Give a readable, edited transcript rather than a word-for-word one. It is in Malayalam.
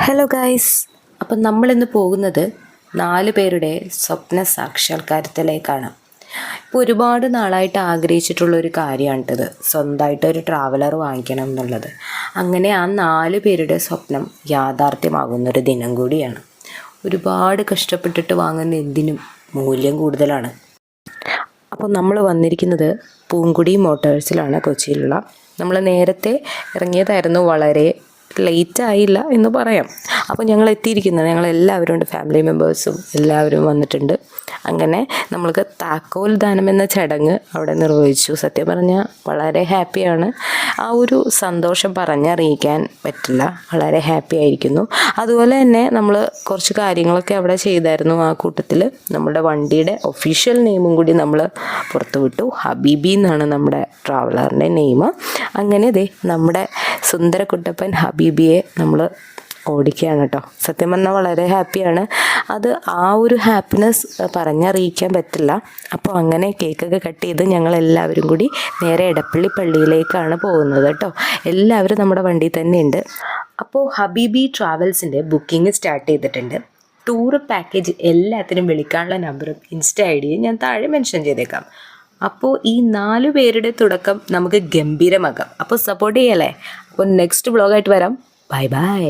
ഹലോ ഗൈസ്, അപ്പം നമ്മളിന്ന് പോകുന്നത് 4 പേരുടെ സ്വപ്ന സാക്ഷാത്കാരത്തിലേക്കാണ്. ഇപ്പോൾ ഒരുപാട് നാളായിട്ട് ആഗ്രഹിച്ചിട്ടുള്ളൊരു കാര്യമാണിത്, സ്വന്തമായിട്ടൊരു ട്രാവലർ വാങ്ങിക്കണം എന്നുള്ളത്. അങ്ങനെ ആ 4 പേരുടെ സ്വപ്നം യാഥാർത്ഥ്യമാകുന്നൊരു ദിനം കൂടിയാണ്. ഒരുപാട് കഷ്ടപ്പെട്ടിട്ട് വാങ്ങുന്ന എന്തിനും മൂല്യം കൂടുതലാണ്. അപ്പോൾ നമ്മൾ വന്നിരിക്കുന്നത് പൂങ്കുടി മോട്ടേഴ്സിലാണ്, കൊച്ചിയിലുള്ള. നമ്മൾ നേരത്തെ ഇറങ്ങിയതായിരുന്നു, വളരെ ലേറ്റ് ആയില്ല എന്ന് പറയാം. അപ്പോൾ ഞങ്ങൾ എത്തിയിരിക്കുന്നത്, ഞങ്ങളെല്ലാവരും ഉണ്ട്, ഫാമിലി മെമ്പേഴ്സും എല്ലാവരും വന്നിട്ടുണ്ട്. അങ്ങനെ നമ്മൾക്ക് താക്കോൽ ദാനം എന്ന ചടങ്ങ് അവിടെ നിർവഹിച്ചു. സത്യം പറഞ്ഞാൽ വളരെ ഹാപ്പിയാണ്. ആ ഒരു സന്തോഷം പറഞ്ഞറിയിക്കാൻ പറ്റില്ല. വളരെ ഹാപ്പി ആയിരിക്കുന്നു. അതുപോലെ തന്നെ നമ്മൾ കുറച്ച് കാര്യങ്ങളൊക്കെ അവിടെ ചെയ്തായിരുന്നു. ആ കൂട്ടത്തിൽ നമ്മുടെ വണ്ടിയുടെ ഒഫീഷ്യൽ നെയിമും കൂടി നമ്മൾ പുറത്തു വിട്ടു. ഹബീബി എന്നാണ് നമ്മുടെ ട്രാവലറിൻ്റെ നെയിം. അങ്ങനെ നമ്മുടെ സുന്ദരക്കുട്ടപ്പൻ ഹബീബിയെ നമ്മൾ ഓടിക്കുകയാണ് കേട്ടോ. സത്യം പറഞ്ഞാൽ വളരെ ഹാപ്പിയാണ്. അത് ആ ഒരു ഹാപ്പിനെസ് പറഞ്ഞറിയിക്കാൻ പറ്റില്ല. അപ്പോൾ അങ്ങനെ കേക്കൊക്കെ കട്ട് ചെയ്ത് ഞങ്ങളെല്ലാവരും കൂടി നേരെ എടപ്പള്ളി പള്ളിയിലേക്കാണ് പോകുന്നത് കേട്ടോ. എല്ലാവരും നമ്മുടെ വണ്ടിയിൽ തന്നെ ഉണ്ട്. അപ്പോൾ ഹബീബി ട്രാവൽസിൻ്റെ ബുക്കിംഗ് സ്റ്റാർട്ട് ചെയ്തിട്ടുണ്ട്. ടൂർ പാക്കേജ് എല്ലാത്തിനും വിളിക്കാനുള്ള നമ്പറും ഇൻസ്റ്റ ഐഡിയും ഞാൻ താഴെ മെൻഷൻ ചെയ്തേക്കാം. അപ്പോൾ ഈ 4 പേരുടെ തുടക്കം നമുക്ക് ഗംഭീരമാക്കാം. അപ്പോൾ സപ്പോർട്ട് ചെയ്യല്ലേ. അപ്പോൾ നെക്സ്റ്റ് വ്ളോഗായിട്ട് വരാം. Bye bye.